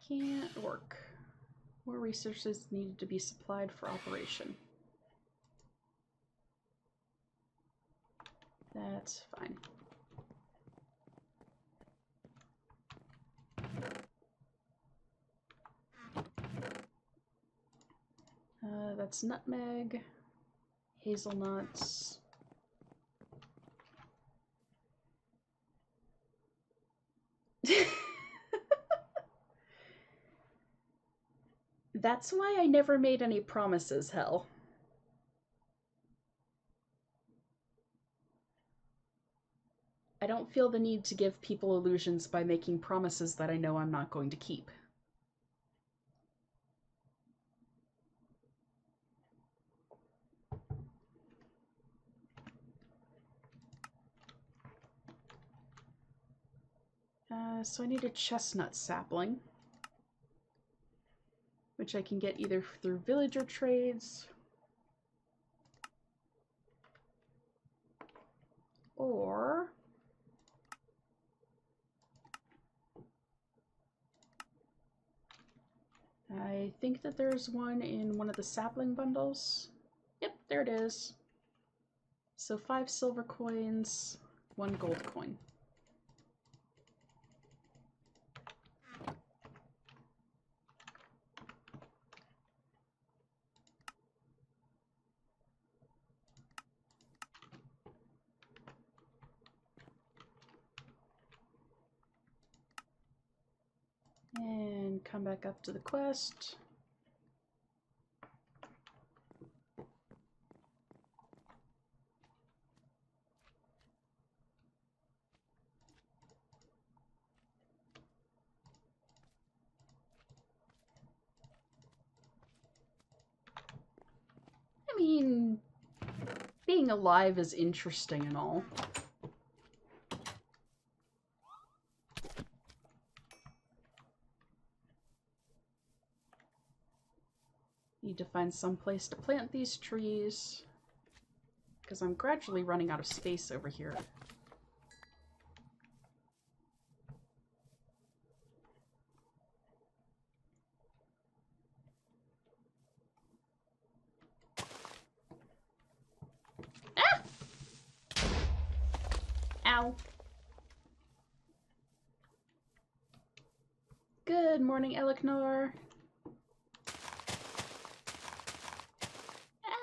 Can't work. More resources needed to be supplied for operation. That's fine. That's nutmeg, hazelnuts. That's why I never made any promises, Hell. I don't feel the need to give people illusions by making promises that I know I'm not going to keep. So I need a chestnut sapling, which I can get either through villager trades or I think that there's one in one of the sapling bundles. Yep, there it is. So 5 silver coins, 1 gold coin. And come back up to the quest. I mean, being alive is interesting and all. Need to find some place to plant these trees, because I'm gradually running out of space over here. Ah! Ow. Good morning, Elecnor.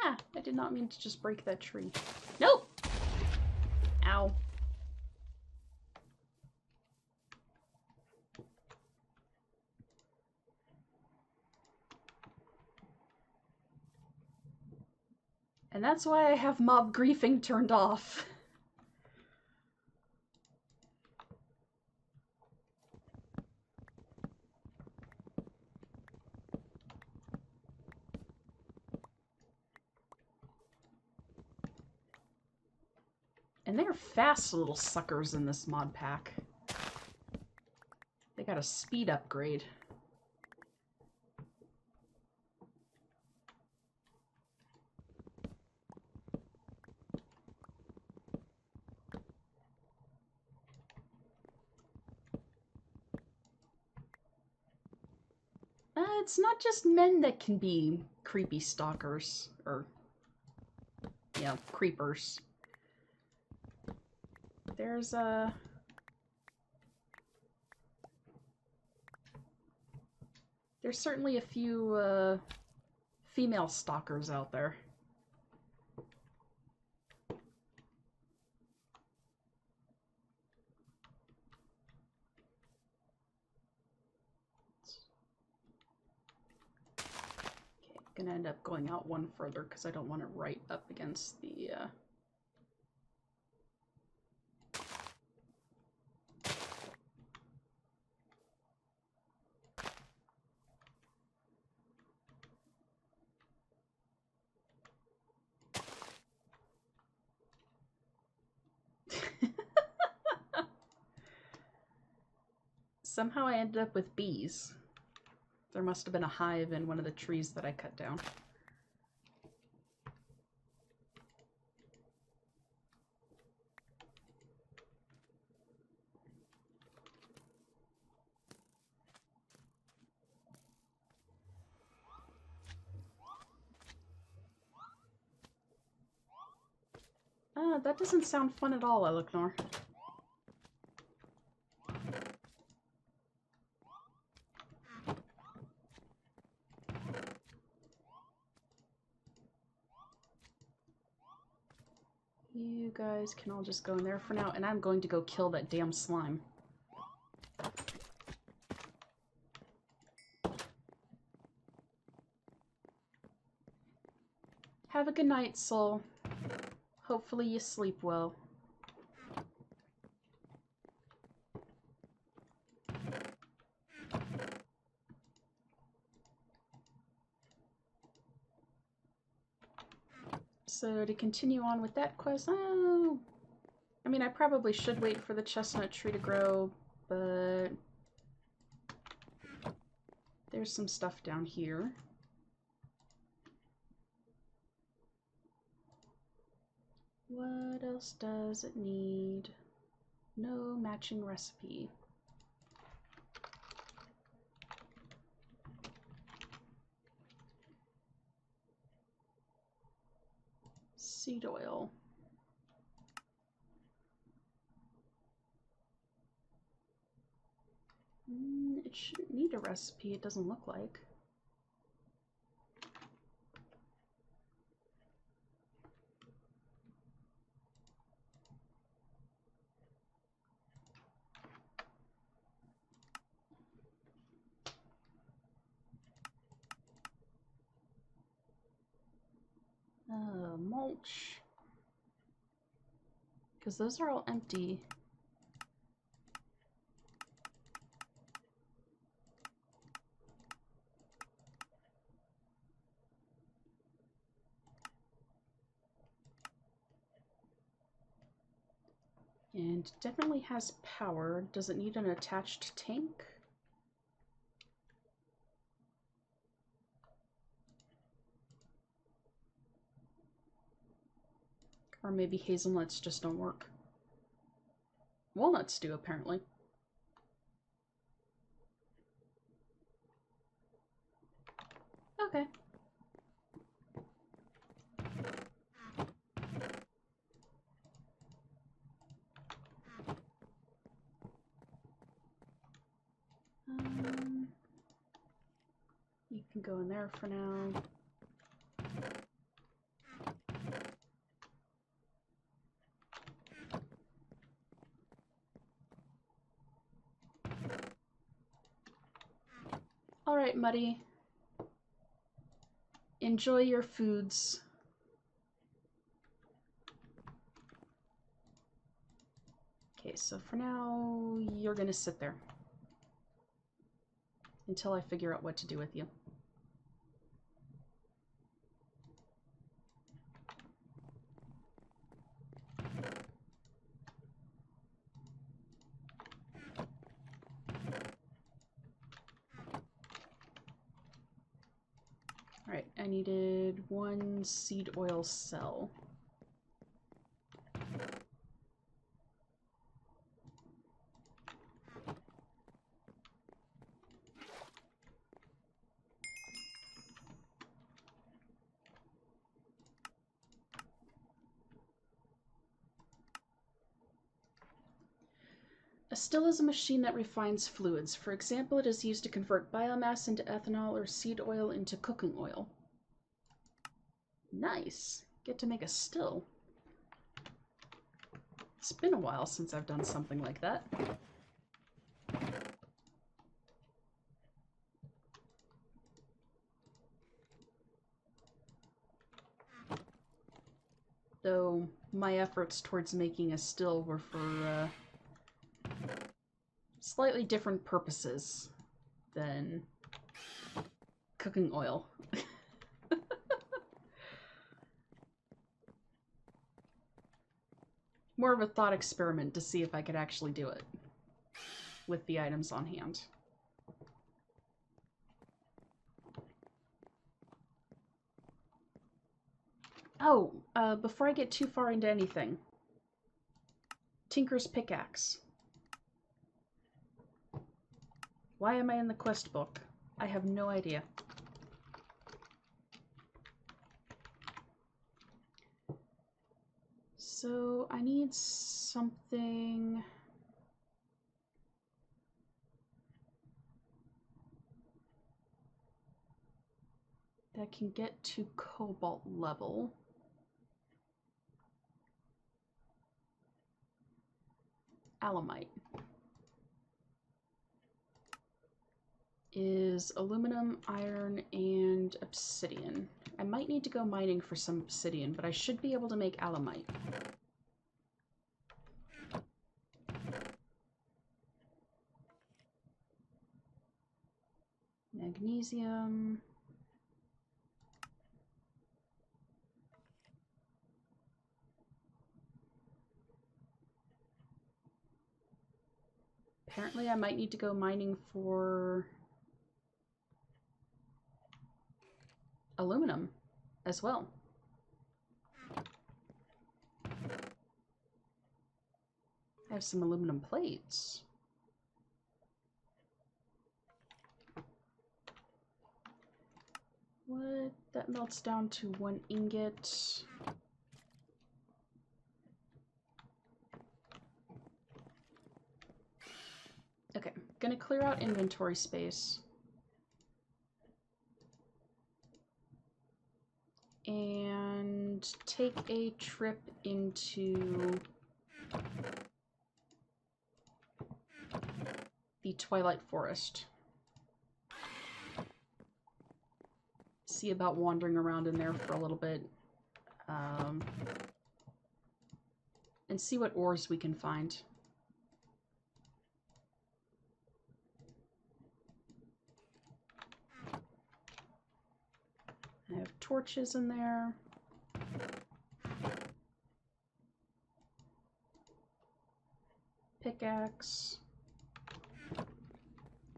Ah, I did not mean to just break that tree. Nope! Ow. And that's why I have mob griefing turned off. And they're fast little suckers in this mod pack. They got a speed upgrade. It's not just men that can be creepy stalkers, or, you know, creepers. There's there's certainly a few female stalkers out there. Okay, gonna end up going out one further because I don't want it right up against the Somehow I ended up with bees. There must have been a hive in one of the trees that I cut down. That doesn't sound fun at all, Elecnor. You guys can all just go in there for now, and I'm going to go kill that damn slime. Have a good night, Soul. Hopefully you sleep well. So to continue on with that quest, oh, I mean, I probably should wait for the chestnut tree to grow, but there's some stuff down here. What else does it need? No matching recipe. Seed oil. It shouldn't need a recipe, it doesn't look like. Mulch. Because those are all empty. And definitely has power. Does it need an attached tank? Or maybe hazelnuts just don't work. Walnuts do, apparently. Okay. You can go in there for now. Alright, Muddy. Enjoy your foods. Okay, so for now, you're gonna sit there. Until I figure out what to do with you. Alright, I needed 1 seed oil cell. A still is a machine that refines fluids. For example, it is used to convert biomass into ethanol or seed oil into cooking oil. Nice. Get to make a still. It's been a while since I've done something like that. Though my efforts towards making a still were for slightly different purposes than cooking oil. More of a thought experiment to see if I could actually do it with the items on hand. Oh, before I get too far into anything, Tinker's pickaxe. Why am I in the quest book? I have no idea. So I need something that can get to cobalt level. Alemite is aluminum, iron, and obsidian. I might need to go mining for some obsidian, but I should be able to make alemite. Magnesium. Apparently I might need to go mining for aluminum as well. I have some aluminum plates. What? That melts down to 1 ingot. Okay, gonna clear out inventory space. And take a trip into the Twilight Forest. See about wandering around in there for a little bit. And see what ores we can find. I have torches in there. Pickaxe.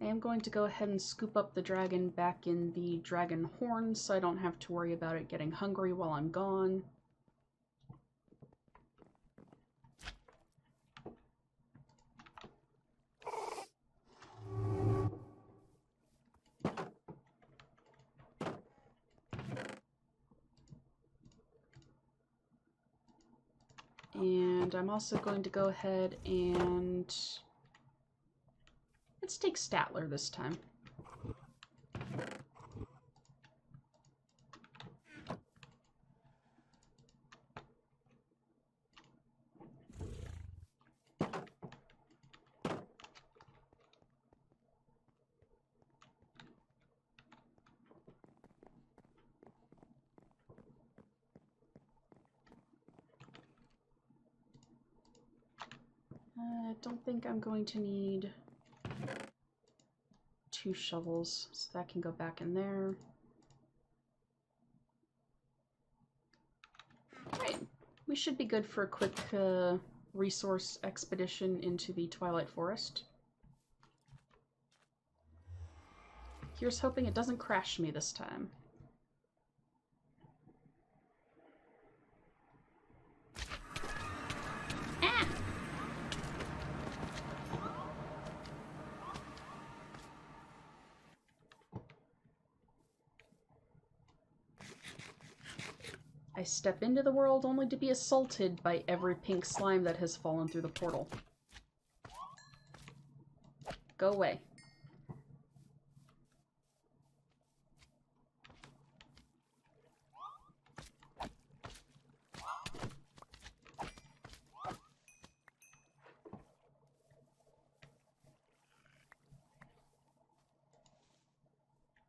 I am going to go ahead and scoop up the dragon back in the dragon horn so I don't have to worry about it getting hungry while I'm gone. And I'm also going to go ahead and let's take Statler this time. I don't think I'm going to need 2 shovels, so that can go back in there. Alright, we should be good for a quick resource expedition into the Twilight Forest. Here's hoping it doesn't crash me this time. Ah! I step into the world only to be assaulted by every pink slime that has fallen through the portal. Go away.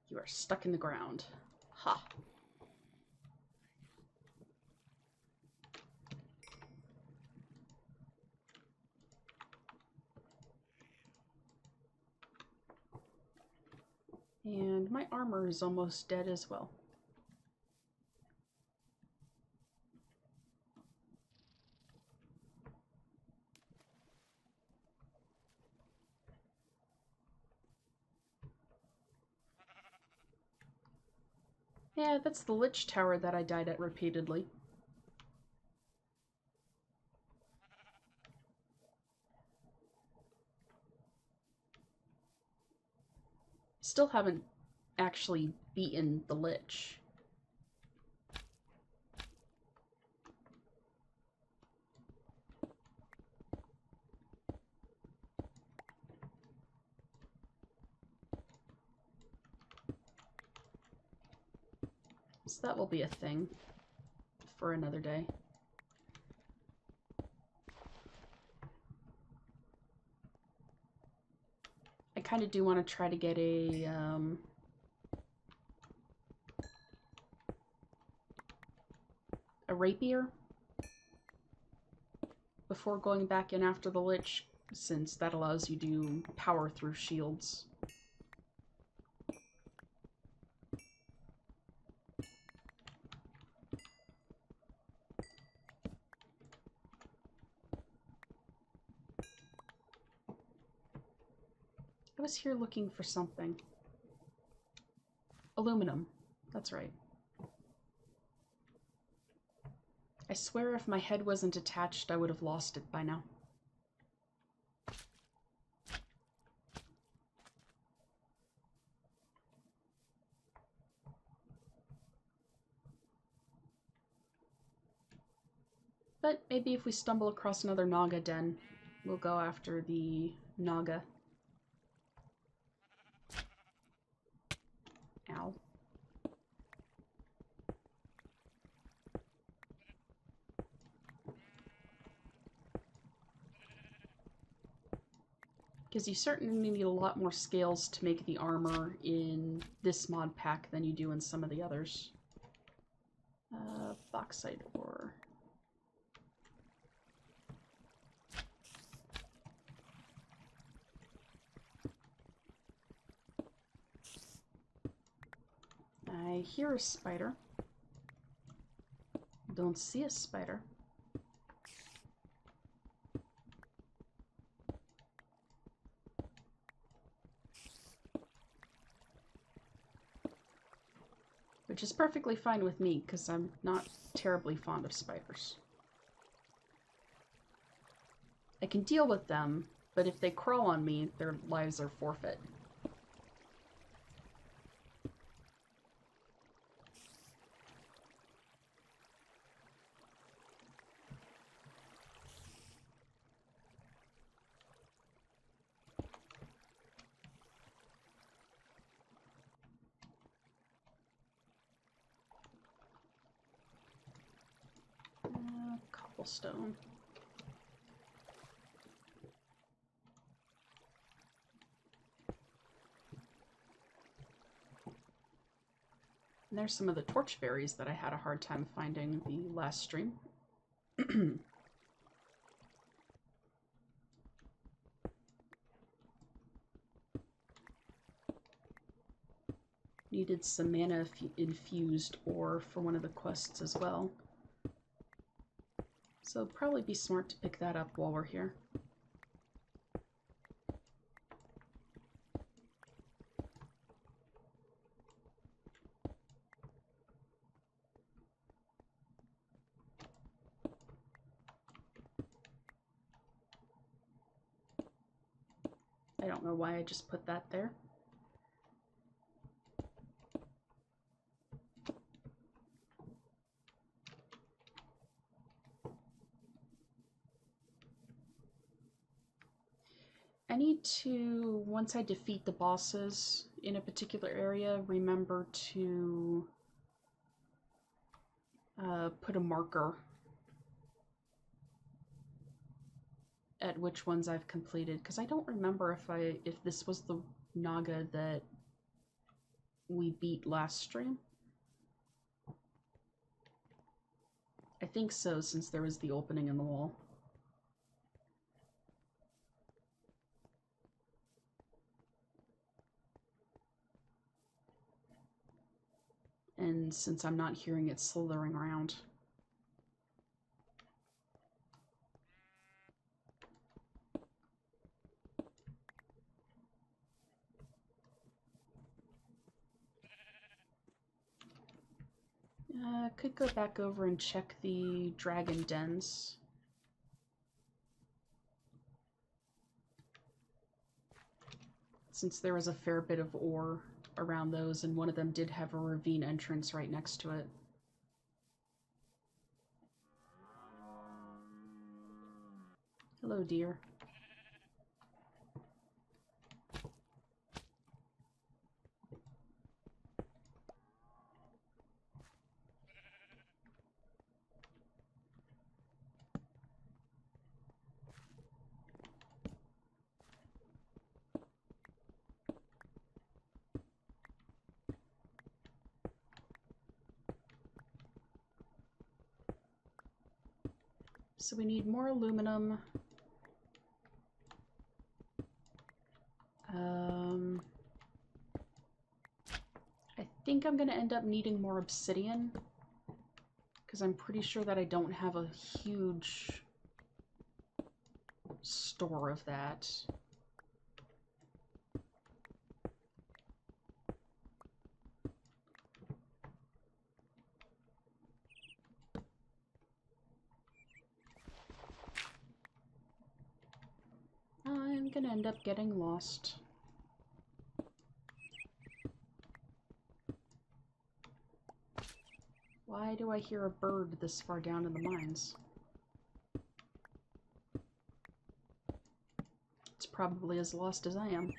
You are stuck in the ground. Ha. And my armor is almost dead as well. Yeah, that's the Lich Tower that I died at repeatedly. Still haven't actually beaten the Lich. So that will be a thing for another day. I kind of do want to try to get a rapier before going back in after the Lich, since that allows you to power through shields. I was here looking for something. Aluminum. That's right. I swear if my head wasn't attached, I would have lost it by now. But maybe if we stumble across another Naga den, we'll go after the Naga. Ow. Because you certainly need a lot more scales to make the armor in this mod pack than you do in some of the others. Bauxite ore. I hear a spider. Don't see a spider. Which is perfectly fine with me, because I'm not terribly fond of spiders. I can deal with them, but if they crawl on me, their lives are forfeit. Cobblestone. And there's some of the torch berries that I had a hard time finding the last stream. Needed some mana infused ore for one of the quests as well. So it'd probably be smart to pick that up while we're here. I don't know why I just put that there. I need to, once I defeat the bosses in a particular area, remember to put a marker at which ones I've completed, because I don't remember if this was the Naga that we beat last stream. I think so, since there was the opening in the wall. And since I'm not hearing it slithering around. Could go back over and check the dragon dens. Since there was a fair bit of ore around those, and one of them did have a ravine entrance right next to it. Hello, dear. So we need more aluminum. I think I'm going to end up needing more obsidian, because I'm pretty sure that I don't have a huge store of that. I'm gonna end up getting lost. Why do I hear a bird this far down in the mines? It's probably as lost as I am.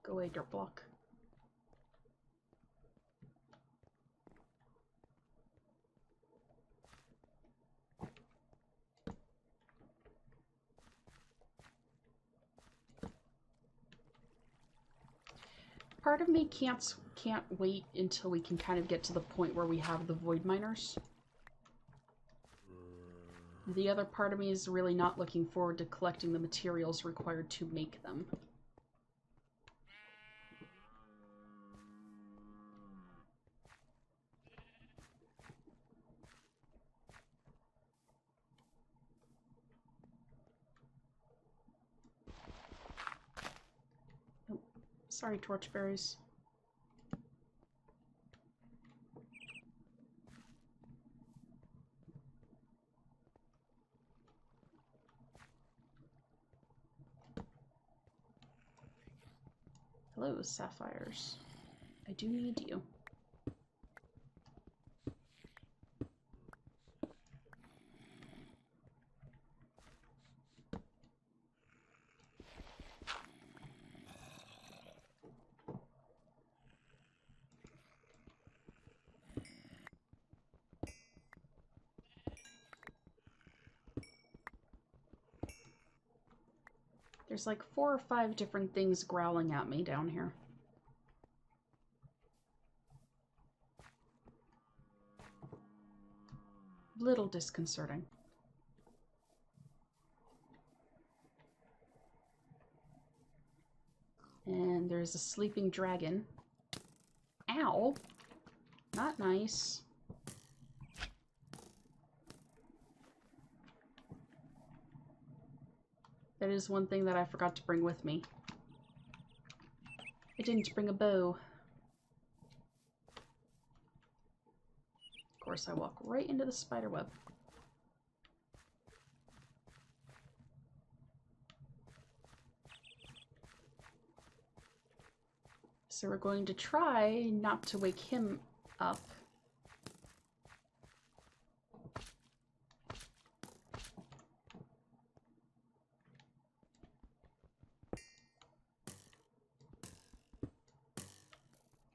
Go away, dirt block. Part of me can't wait until we can kind of get to the point where we have the void miners. The other part of me is really not looking forward to collecting the materials required to make them. Oh, sorry, torchberries. Hello, sapphires. I do need you. There's like 4 or 5 different things growling at me down here. Little disconcerting. And there's a sleeping dragon. Ow! Not nice. That is one thing that I forgot to bring with me. I didn't bring a bow. Of course, I walk right into the spider web. So we're going to try not to wake him up.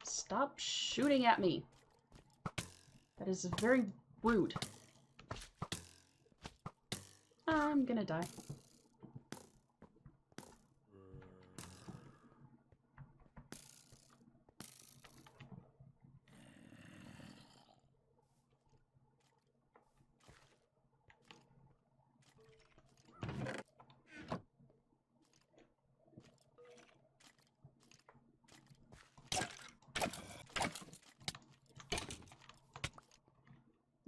Stop shooting at me. That is very rude. I'm gonna die.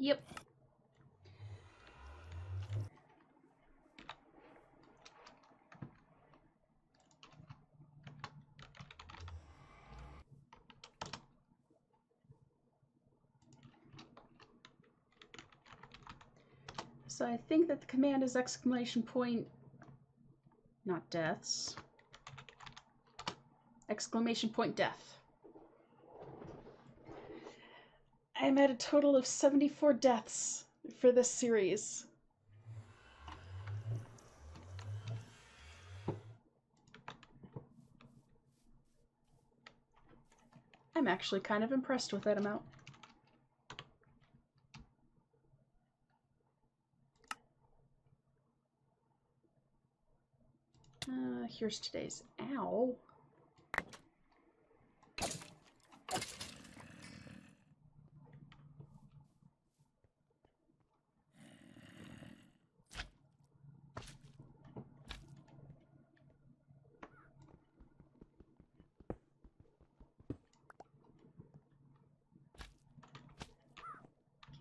Yep. So I think that the command is exclamation point, not deaths. Exclamation point death. I'm at a total of 74 deaths for this series. I'm actually kind of impressed with that amount. Here's today's. Ow.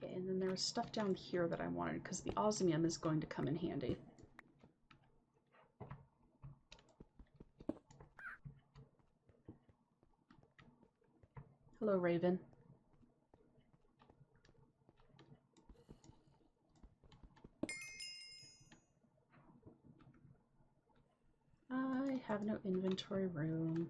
Okay, and then there was stuff down here that I wanted because the osmium is going to come in handy. Hello, Raven. I have no inventory room.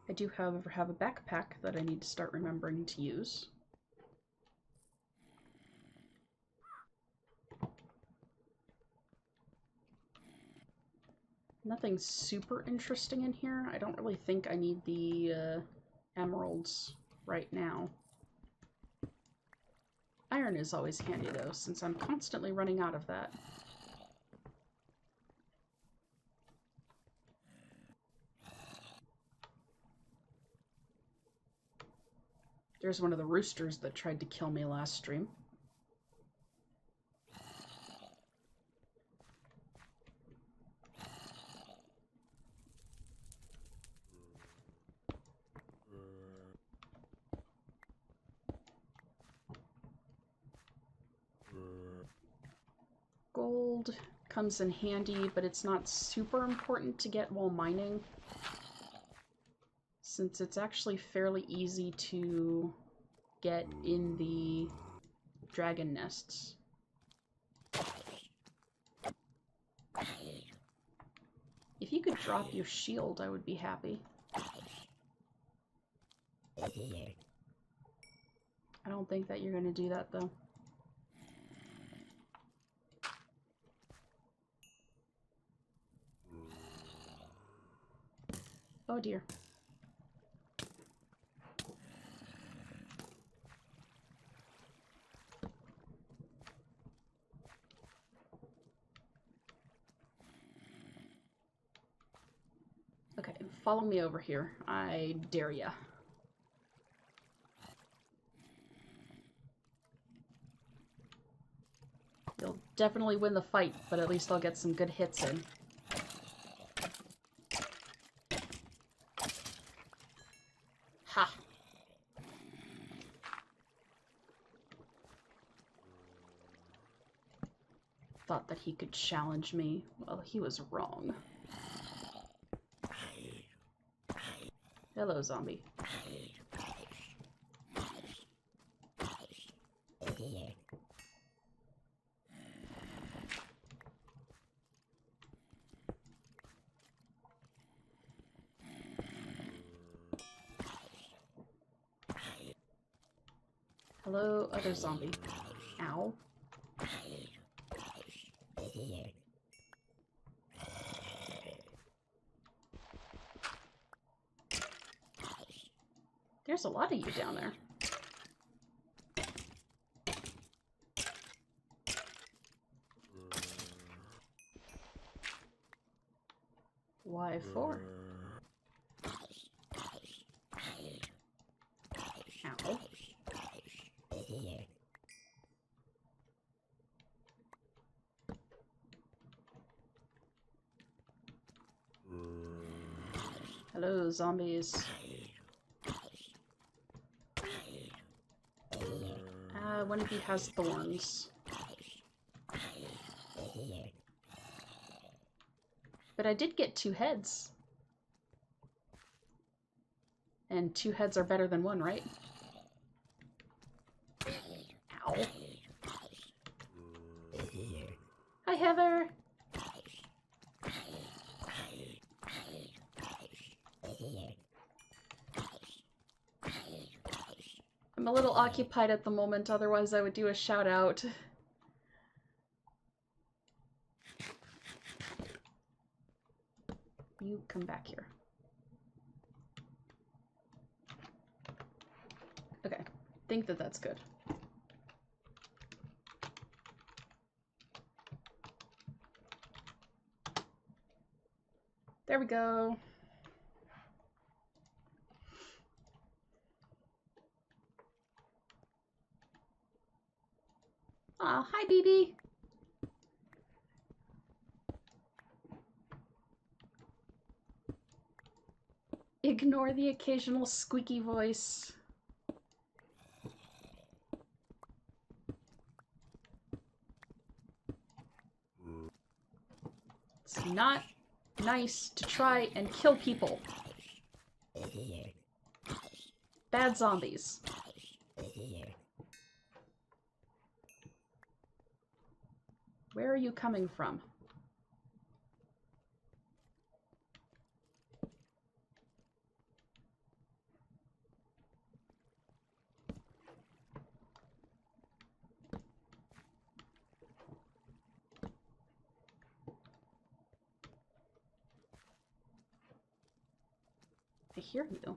I do, however, have a backpack that I need to start remembering to use. Nothing super interesting in here. I don't really think I need the emeralds right now. Iron is always handy though, since I'm constantly running out of that. There's one of the roosters that tried to kill me last stream. Gold comes in handy, but it's not super important to get while mining, since it's actually fairly easy to get in the dragon nests. If you could drop your shield, I would be happy. I don't think that you're going to do that, though. Oh dear. Okay, follow me over here. I dare ya. You'll definitely win the fight, but at least I'll get some good hits in. Ha! Thought that he could challenge me. Well, he was wrong. Hello, zombie. Hello, other zombie. Ow. There's a lot of you down there. Why for? Ow. Hello, zombies. One of you has thorns. But I did get 2 heads. And 2 heads are better than 1, right? Ow. Hi, Heather! I'm a little occupied at the moment, otherwise I would do a shout out. You come back here. think that that's good. There we go. Aw, hi, BB. Ignore the occasional squeaky voice. It's not nice to try and kill people. Bad zombies. Where are you coming from? I hear you.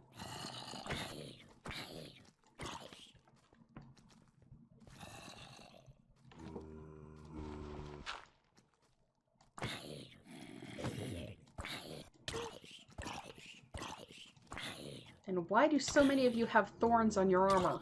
And why do so many of you have thorns on your armor?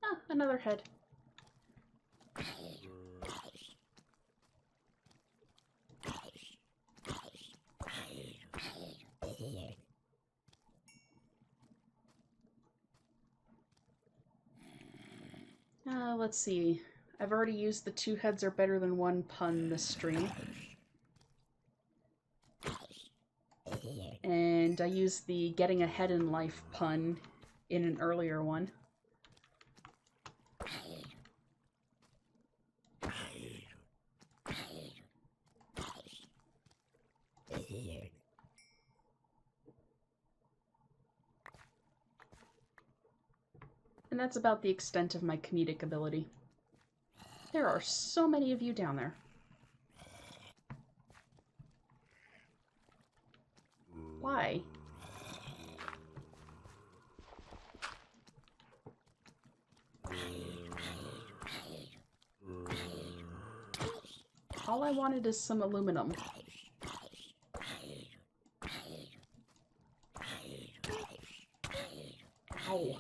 Ah, another head. Let's see. I've already used the 2 heads are better than 1 pun this stream. And I used the getting ahead in life pun in an earlier one. And that's about the extent of my comedic ability. There are so many of you down there. Why? All I wanted is some aluminum. Ow.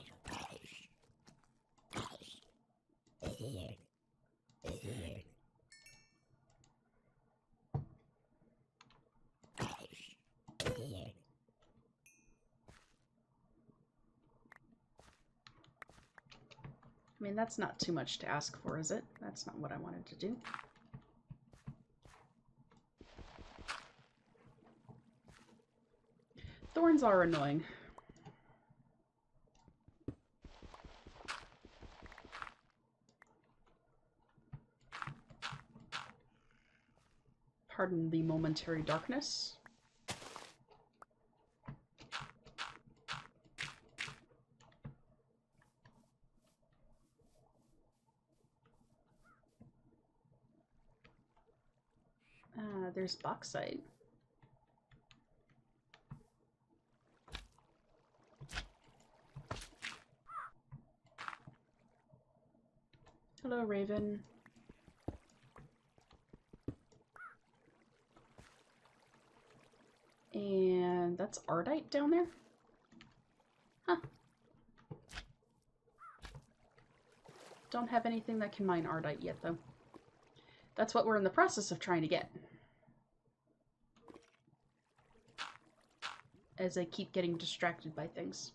I mean, that's not too much to ask for, is it? That's not what I wanted to do. Thorns are annoying. Pardon the momentary darkness. There's bauxite. Hello, Raven. And that's Ardite down there? Huh. Don't have anything that can mine Ardite yet, though. That's what we're in the process of trying to get. As I keep getting distracted by things.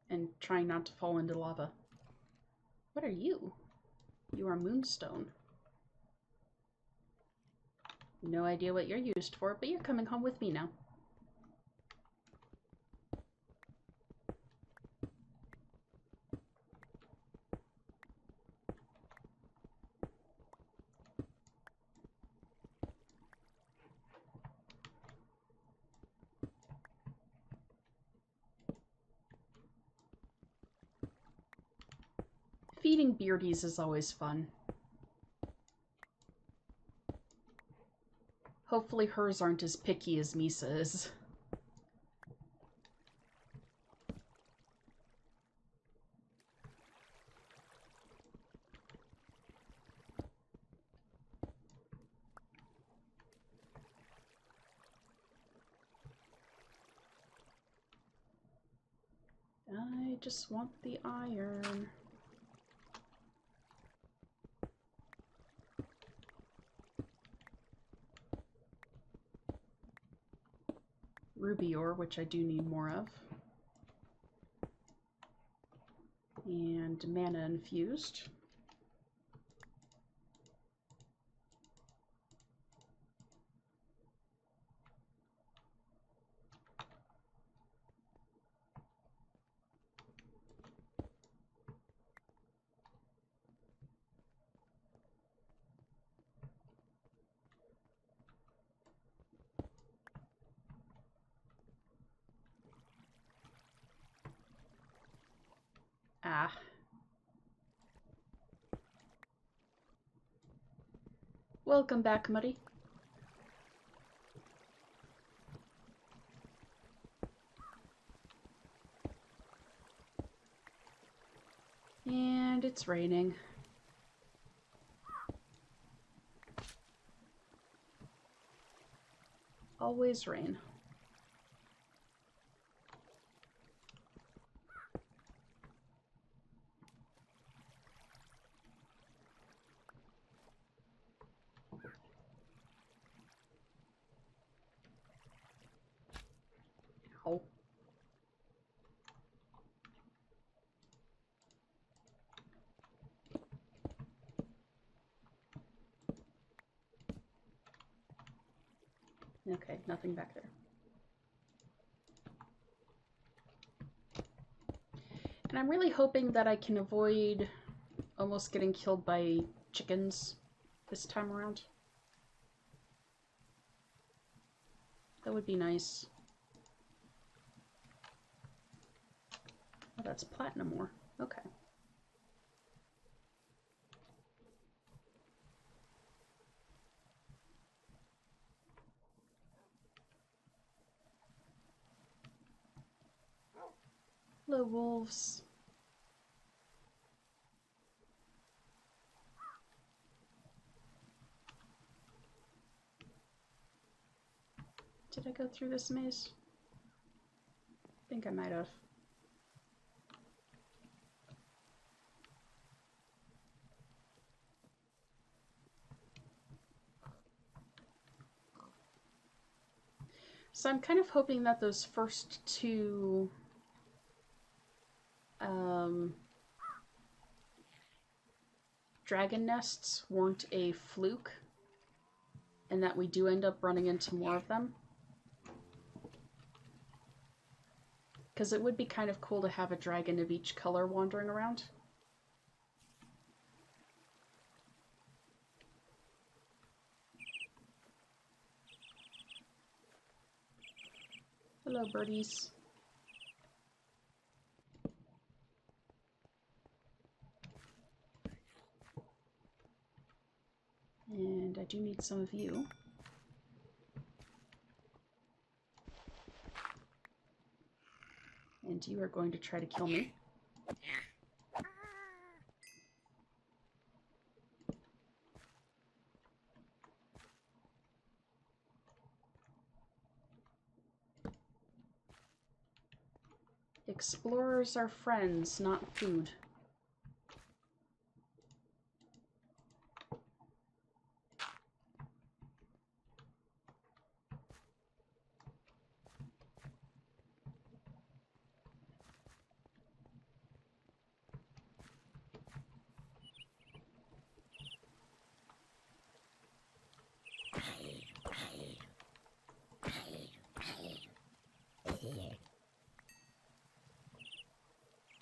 And trying not to fall into lava. What are you? You are Moonstone. No idea what you're used for, but you're coming home with me now. Feeding beardies is always fun. Hopefully hers aren't as picky as Misa is. I just want the iron. Ruby ore, which I do need more of. And mana infused. Ah. Welcome back, Muddy. And it's raining. Always rain. Ow. Okay, nothing back there. And I'm really hoping that I can avoid almost getting killed by chickens this time around. That would be nice. Oh, that's platinum ore. Okay. Hello, wolves. Did I go through this maze? I think I might have. So I'm kind of hoping that those first two dragon nests weren't a fluke, and that we do end up running into more of them. Because it would be kind of cool to have a dragon of each color wandering around. Hello, birdies. And I do need some of you. And you are going to try to kill me. Explorers are friends, not food.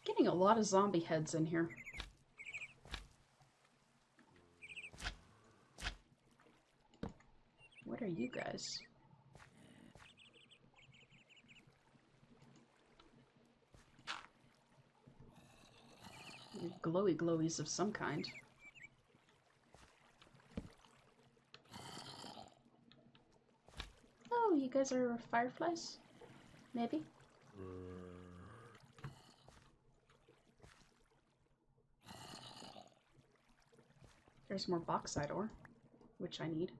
Getting a lot of zombie heads in here. What are you guys? You're glowy glowies of some kind. Oh, you guys are fireflies? Maybe? There's more bauxite ore, which I need.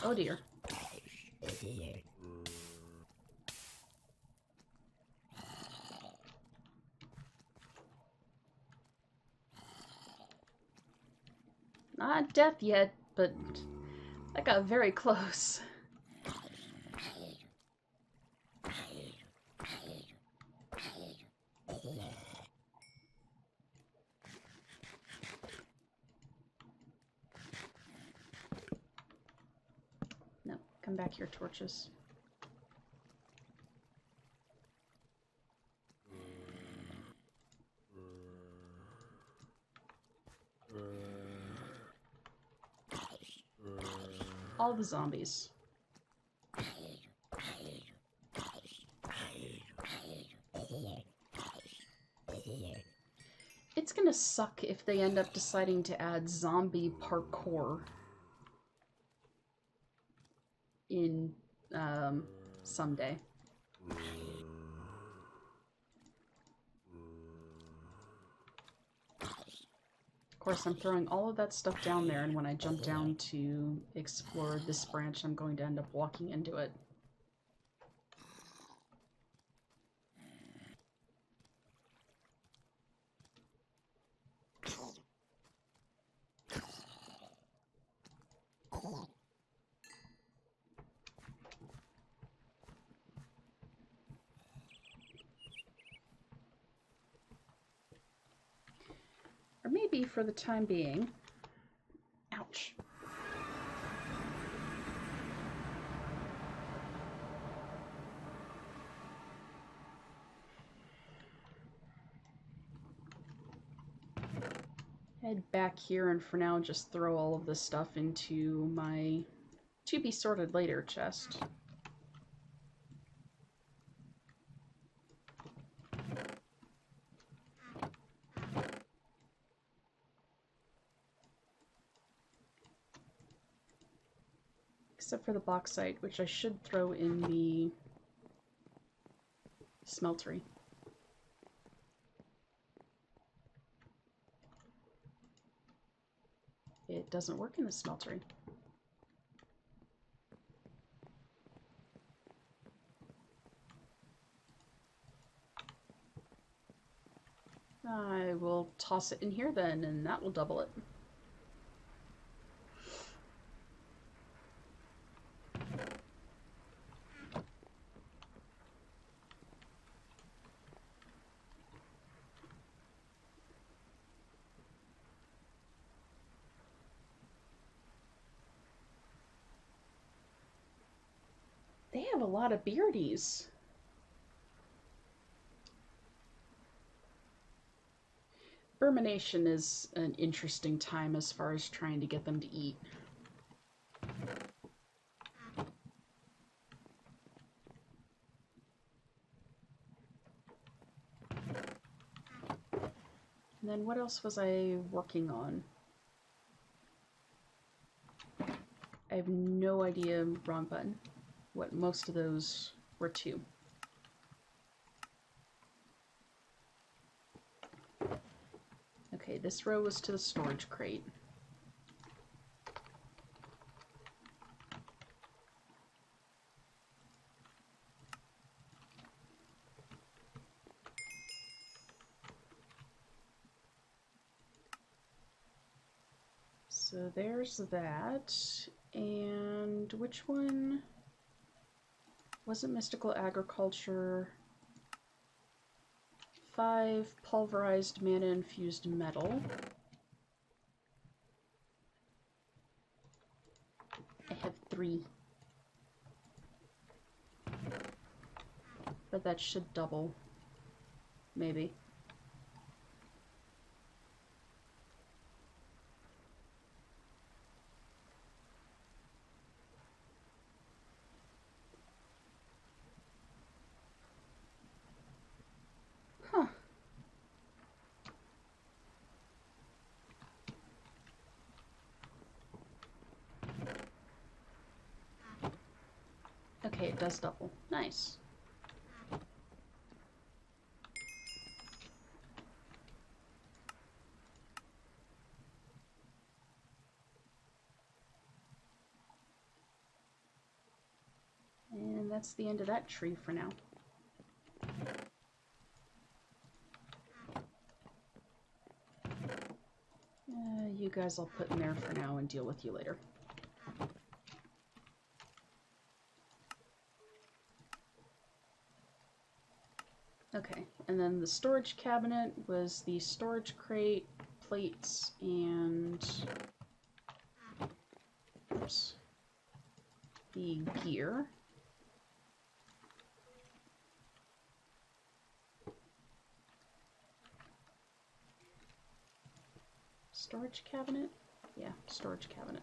Oh dear. Not death yet, but that got very close. No, come back here, torches. All the zombies. It's gonna suck if they end up deciding to add zombie parkour in someday. Of course, I'm throwing all of that stuff down there, and when I jump down to explore this branch, I'm going to end up walking into it. Or maybe for the time being. Ouch. Head back here and for now just throw all of this stuff into my to be sorted later chest. Except for the bauxite, which I should throw in the smeltery. It doesn't work in the smeltery. I will toss it in here then, and that will double it. They have a lot of beardies. Vermination is an interesting time as far as trying to get them to eat. And then what else was I working on? I have no idea, wrong button, what most of those were to. Okay, this row was to the storage crate. So there's that. And which one? Wasn't mystical agriculture? 5 pulverized mana infused metal. I have 3. But that should double. Maybe. Huh. Okay, it does double. Nice. And that's the end of that tree for now. You guys I'll put in there for now and deal with you later. Okay, and then the storage cabinet was the storage crate, plates, and oops, the gear. Storage cabinet? Yeah, storage cabinet.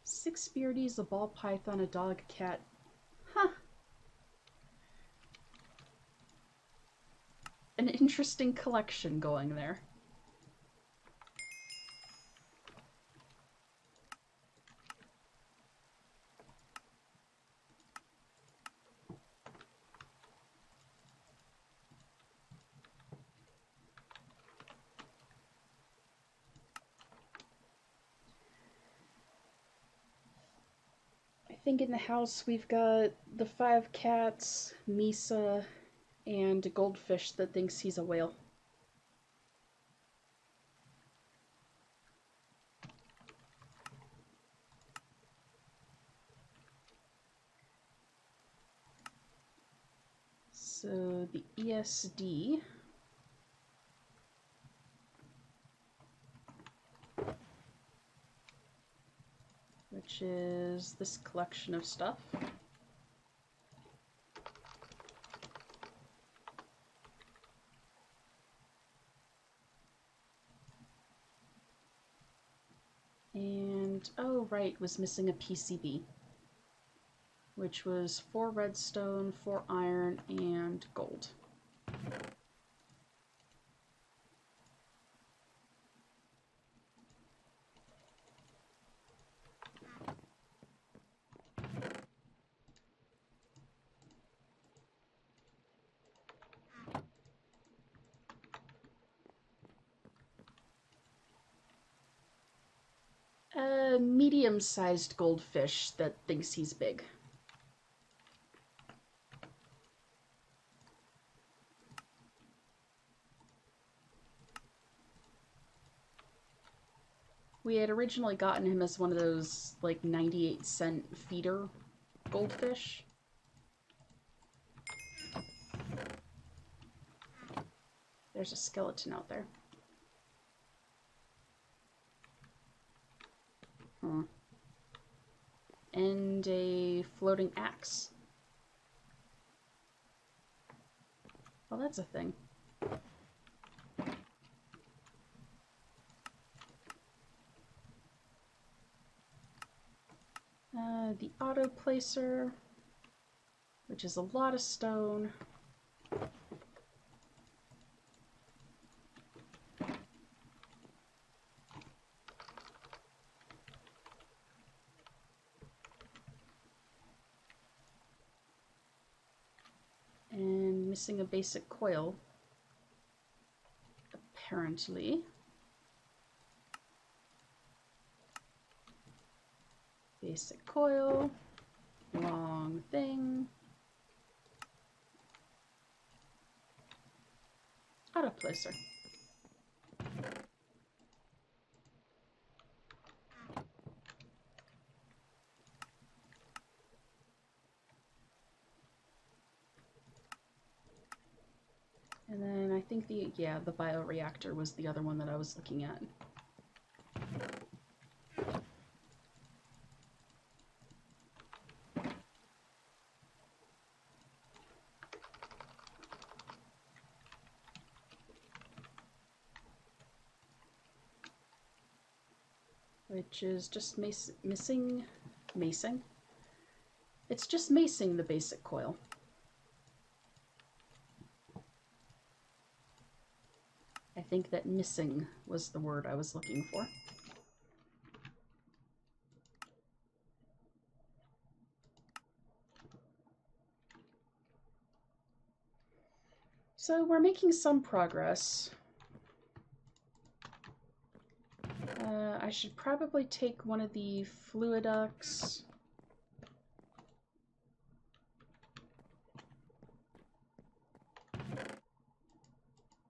Six beardies, a ball python, a dog, a cat. Huh. An interesting collection going there. I think in the house we've got the 5 cats, Misa, and a goldfish that thinks he's a whale. So the ESD, which is this collection of stuff. And, oh right, was missing a PCB, which was 4 redstone, 4 iron, and gold. A medium-sized goldfish that thinks he's big. We had originally gotten him as one of those, like, 98-cent feeder goldfish. There's a skeleton out there. Hmm. And a floating axe. Well, that's a thing. The auto placer, which is a lot of stone. And missing a basic coil, apparently. Basic coil, wrong thing. Auto placer. And then I think the bioreactor was the other one that I was looking at. which is just macing. It's just macing the basic coil. I think that missing was the word I was looking for. So we're making some progress. I should probably take one of the fluiducts.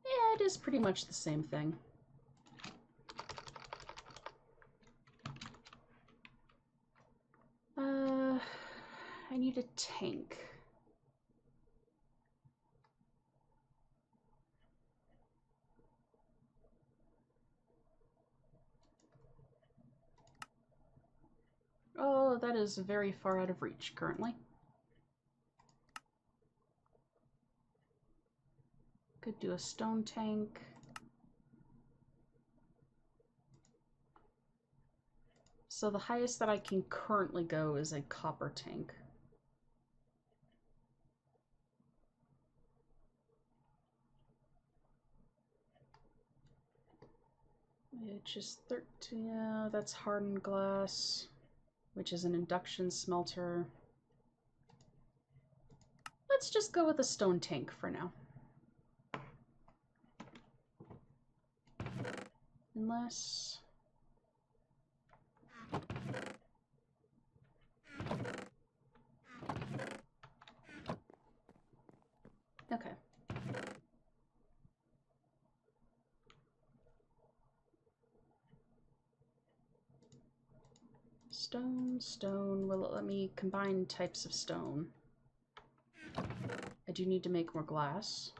Yeah, it is pretty much the same thing. I need a tank. Oh, that is very far out of reach currently. Could do a stone tank. So the highest that I can currently go is a copper tank. Which is 13, yeah, that's hardened glass, which is an induction smelter. Let's just go with a stone tank for now. Unless... Okay. Stone. Will it let me combine types of stone? I do need to make more glass.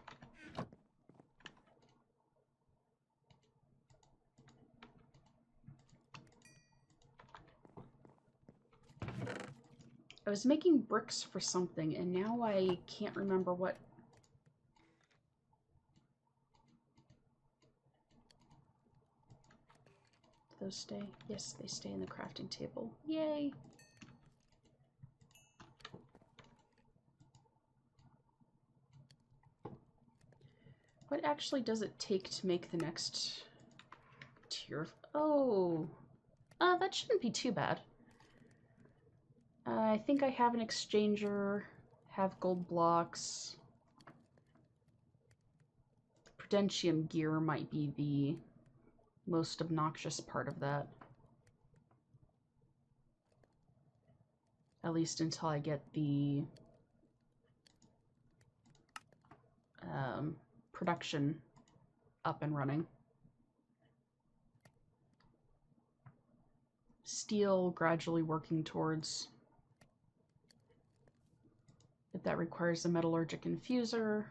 I was making bricks for something, and now I can't remember what. Do those stay? Yes, they stay in the crafting table. Yay! What actually does it take to make the next tier? Oh, that shouldn't be too bad. I think I have an exchanger, have gold blocks. Prudentium gear might be the most obnoxious part of that. At least until I get the production up and running. Steel gradually working towards, but that requires a metallurgic infuser,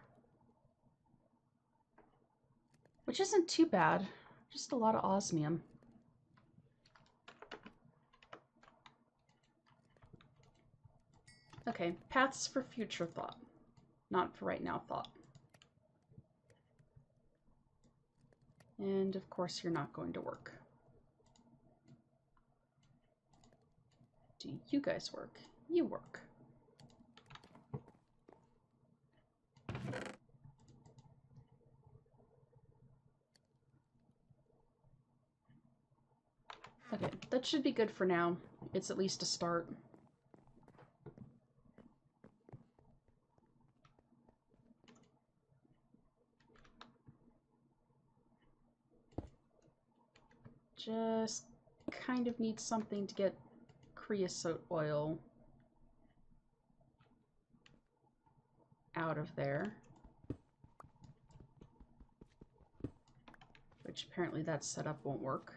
which isn't too bad, just a lot of osmium. Okay, paths for future thought, not for right now thought. And of course you're not going to work. Do you guys work? You work. Okay, that should be good for now. It's at least a start. Just kind of need something to get creosote oil out of there. Which apparently that setup won't work.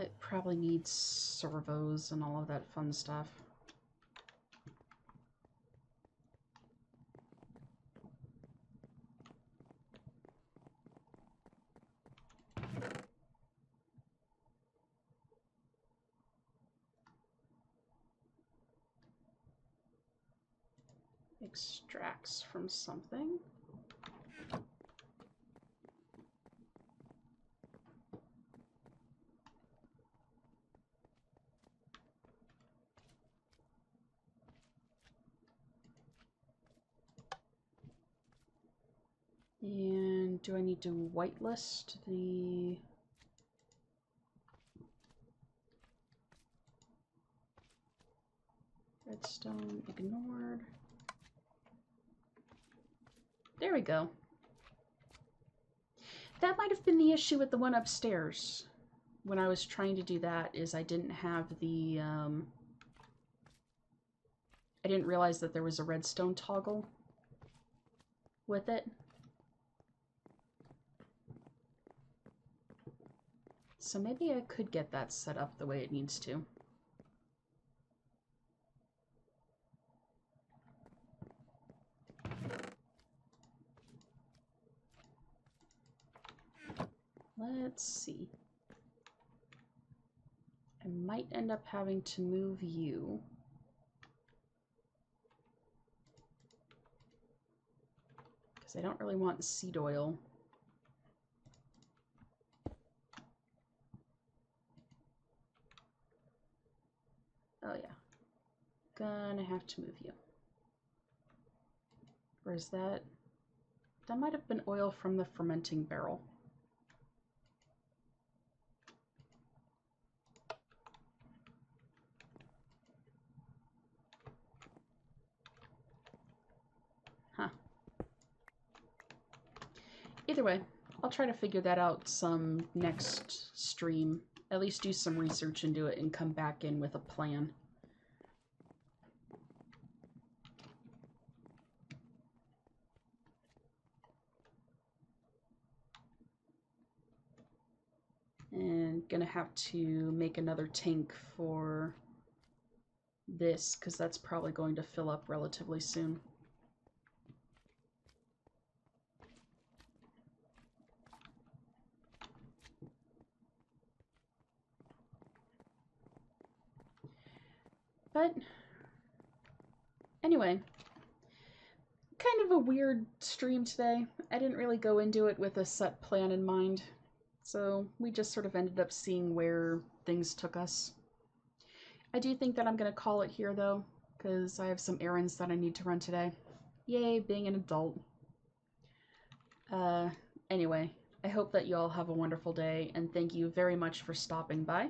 It probably needs servos and all of that fun stuff. extracts from something. And do I need to whitelist the... redstone ignored. There we go. That might have been the issue with the one upstairs. When I was trying to do that, is I didn't have the, I didn't realize that there was a redstone toggle with it. So maybe I could get that set up the way it needs to. Let's see. I might end up having to move you. Because I don't really want seed oil. Oh yeah. Gonna have to move you. Or is that... That might have been oil from the fermenting barrel. Huh. Either way, I'll try to figure that out some next stream. At least do some research into it and come back in with a plan. And gonna have to make another tank for this, because that's probably going to fill up relatively soon. But anyway, kind of a weird stream today. I didn't really go into it with a set plan in mind, so we just sort of ended up seeing where things took us. I do think that I'm going to call it here, though, because I have some errands that I need to run today. Yay, being an adult. Anyway, I hope that you all have a wonderful day, and thank you very much for stopping by.